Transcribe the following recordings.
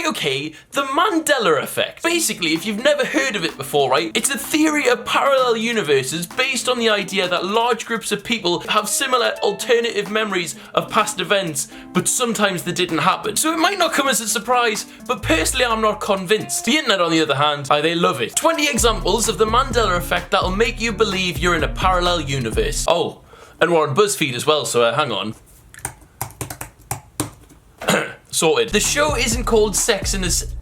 Right, okay, the Mandela Effect. Basically, if you've never heard of it before, right, it's a theory of parallel universes based on the idea that large groups of people have similar alternative memories of past events, but sometimes they didn't happen. So it might not come as a surprise, but personally I'm not convinced. The internet, on the other hand, they love it. 20 examples of the Mandela Effect that'll make you believe you're in a parallel universe. Oh, and we're on BuzzFeed as well, so hang on. Sorted. The show isn't called Sex in the...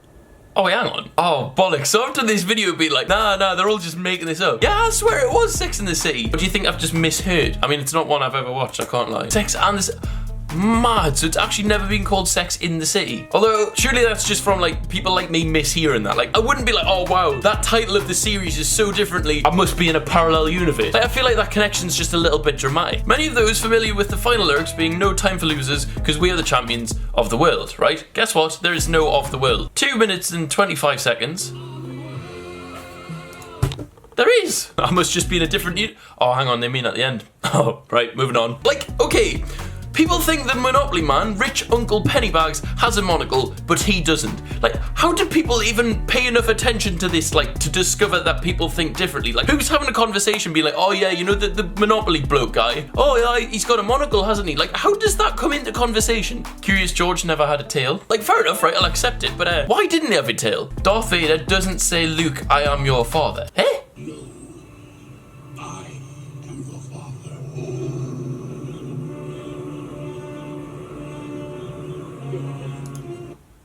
Oh, wait, hang on. Oh, bollocks. So after this video be like, nah, they're all just making this up. Yeah, I swear it was Sex in the City. But do you think I've just misheard? I mean, it's not one I've ever watched, I can't lie. Sex and the... Mad, so it's actually never been called Sex in the City. Although, surely that's just from, like, people like me mishearing that. Like, I wouldn't be like, oh wow, that title of the series is so differently, I must be in a parallel universe. Like, I feel like that connection's just a little bit dramatic. Many of those familiar with the final lyrics being no time for losers, because we are the champions of the world, right? Guess what? There is no of the world. 2 minutes and 25 seconds. There is! I must just be in a different oh, hang on, they mean at the end. Oh, right, moving on. Like, okay. People think the Monopoly man, rich Uncle Pennybags, has a monocle, but he doesn't. Like, how do people even pay enough attention to this, like, to discover that people think differently? Like, who's having a conversation being like, oh yeah, you know, the Monopoly bloke guy? Oh yeah, he's got a monocle, hasn't he? Like, how does that come into conversation? Curious George never had a tail. Like, fair enough, right, I'll accept it, but why didn't he have a tail? Darth Vader doesn't say, Luke, I am your father. Eh?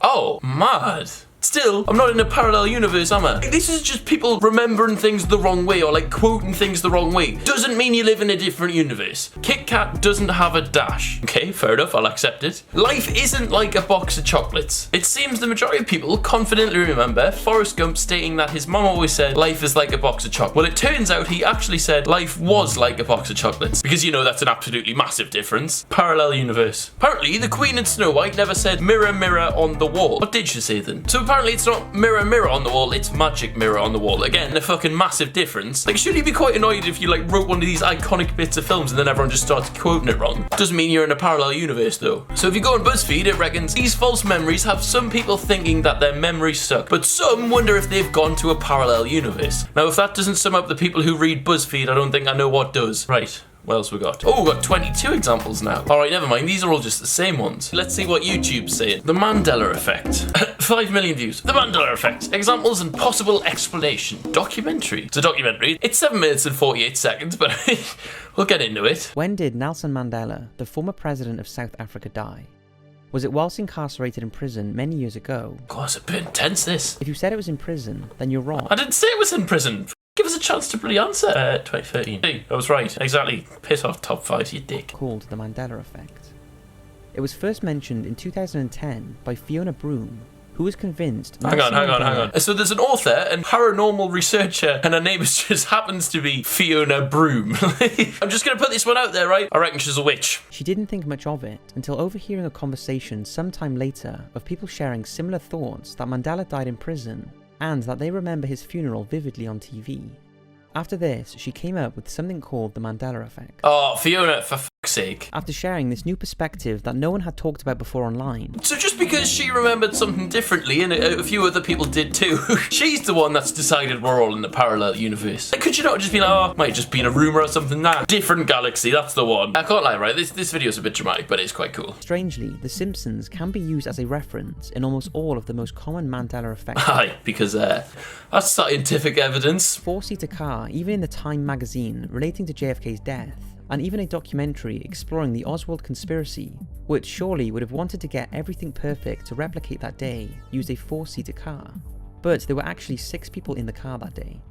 Oh, mad. Still, I'm not in a parallel universe, am I? This is just people remembering things the wrong way or like quoting things the wrong way. Doesn't mean you live in a different universe. Kit Kat doesn't have a dash. Okay, fair enough, I'll accept it. Life isn't like a box of chocolates. It seems the majority of people confidently remember Forrest Gump stating that his mom always said life is like a box of chocolates. Well, it turns out he actually said life was like a box of chocolates. Because you know that's an absolutely massive difference. Parallel universe. Apparently, the Queen in Snow White never said mirror, mirror on the wall. What did she say then? So apparently it's not mirror, mirror on the wall, it's magic mirror on the wall. Again, a fucking massive difference. Like, should you be quite annoyed if you like wrote one of these iconic bits of films and then everyone just started quoting it wrong? Doesn't mean you're in a parallel universe though. So if you go on BuzzFeed, it reckons these false memories have some people thinking that their memories suck, but some wonder if they've gone to a parallel universe. Now, if that doesn't sum up the people who read BuzzFeed, I don't think I know what does. Right. What else we got? Oh, we've got 22 examples now. Alright, never mind. These are all just the same ones. Let's see what YouTube's saying. The Mandela Effect. 5 million views. The Mandela Effect. Examples and possible explanation. Documentary. It's a documentary. It's 7 minutes and 48 seconds, but we'll get into it. When did Nelson Mandela, the former president of South Africa, die? Was it whilst incarcerated in prison many years ago? God, it's a bit intense, this. If you said it was in prison, then you're wrong. I didn't say it was in prison. Give us a chance to bloody answer. 2013. Hey, I was right. Exactly. Piss off, top 5, you dick. Called the Mandela Effect. It was first mentioned in 2010 by Fiona Broome, who was convinced... Hang on. So there's an author and paranormal researcher, and her name just happens to be Fiona Broome. I'm just going to put this one out there, right? I reckon she's a witch. She didn't think much of it until overhearing a conversation sometime later of people sharing similar thoughts that Mandela died in prison, and that they remember his funeral vividly on TV. After this, she came up with something called the Mandela Effect. Oh, Fiona, for fuck's sake. After sharing this new perspective that no one had talked about before online. So just because she remembered something differently, and a few other people did too, she's the one that's decided we're all in a parallel universe. Like, could you not just be like, oh, might just be a rumour or something? Nah, different galaxy, that's the one. I can't lie, right? This video's a bit dramatic, but it's quite cool. Strangely, The Simpsons can be used as a reference in almost all of the most common Mandela effects. Aye, because that's scientific evidence. Four-seater car, even in the Time magazine relating to JFK's death, and even a documentary exploring the Oswald conspiracy, which surely would have wanted to get everything perfect to replicate that day, used a four-seater car. But there were actually 6 people in the car that day.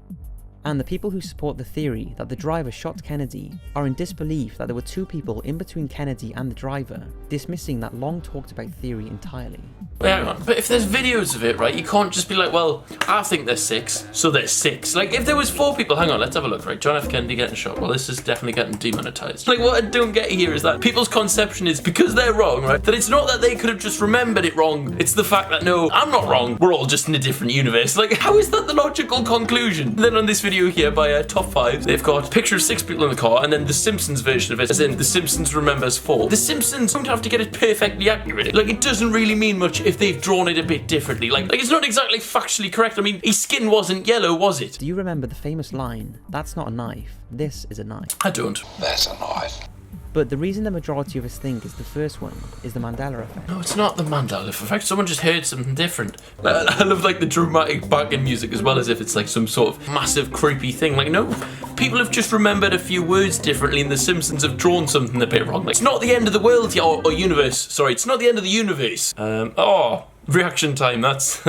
And the people who support the theory that the driver shot Kennedy are in disbelief that there were 2 people in between Kennedy and the driver, dismissing that long talked about theory entirely. Wait, hang on. But if there's videos of it, right, you can't just be like, well, I think there's 6, so there's 6. Like, if there was 4 people, hang on, let's have a look, right? John F. Kennedy getting shot. Well, this is definitely getting demonetized. Like, what I don't get here is that people's conception is, because they're wrong, right, that it's not that they could have just remembered it wrong. It's the fact that, no, I'm not wrong. We're all just in a different universe. Like, how is that the logical conclusion? Then on this video, video here by Top 5. They've got a picture of 6 people in the car, and then the Simpsons version of it, as in the Simpsons remembers 4. The Simpsons don't have to get it perfectly accurate. Like, it doesn't really mean much if they've drawn it a bit differently. Like it's not exactly factually correct. I mean, his skin wasn't yellow, was it? Do you remember the famous line, "That's not a knife, this is a knife"? I don't. That's a knife. But the reason the majority of us think is the first one is the Mandela Effect. No, it's not the Mandela Effect. Someone just heard something different. I love like the dramatic backing music as well, as if it's like some sort of massive creepy thing. Like, no, people have just remembered a few words differently, and the Simpsons have drawn something a bit wrong. Like, it's not the end of the world, or universe. Sorry, it's not the end of the universe. Reaction time, that's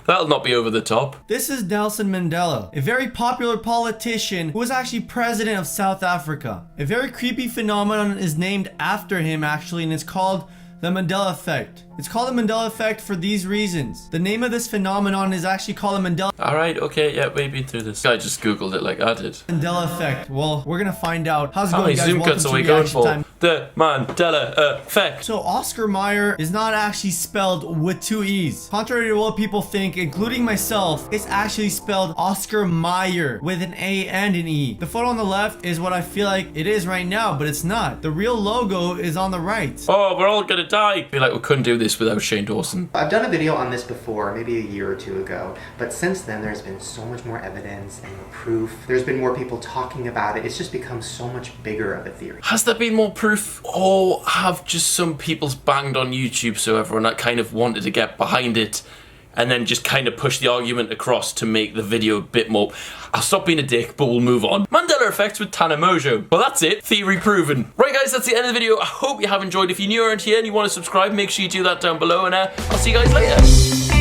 that'll not be over the top. This is Nelson Mandela, a very popular politician who was actually president of South Africa. A very creepy phenomenon is named after him actually, and it's called the Mandela Effect. It's called the Mandela Effect for these reasons. The name of this phenomenon is actually called the Alright, okay, yeah, we've been through this. I just googled it like I did. Mandela Effect. Well, we're gonna find out. How's it How going, many guys? zoom Welcome cuts to are we going Reaction for? Time. The Mandela Effect. So Oscar Mayer is not actually spelled with 2 E's. Contrary to what people think, including myself, it's actually spelled Oscar Mayer with an A and an E. The photo on the left is what I feel like it is right now, but it's not. The real logo is on the right. Oh, we're all gonna die. I feel like we couldn't do this without Shane Dawson. I've done a video on this before, maybe a year or 2 ago, but since then there's been so much more evidence and more proof. There's been more people talking about it. It's just become so much bigger of a theory. Has there been more proof, or have just some people's banged on YouTube so everyone that kind of wanted to get behind it and then just kind of push the argument across to make the video a bit more... I'll stop being a dick, but we'll move on. Mandela Effect with Tana Mojo. Well, that's it. Theory proven. Right, guys, that's the end of the video. I hope you have enjoyed. If you're new around here and you want to subscribe, make sure you do that down below, and I'll see you guys later.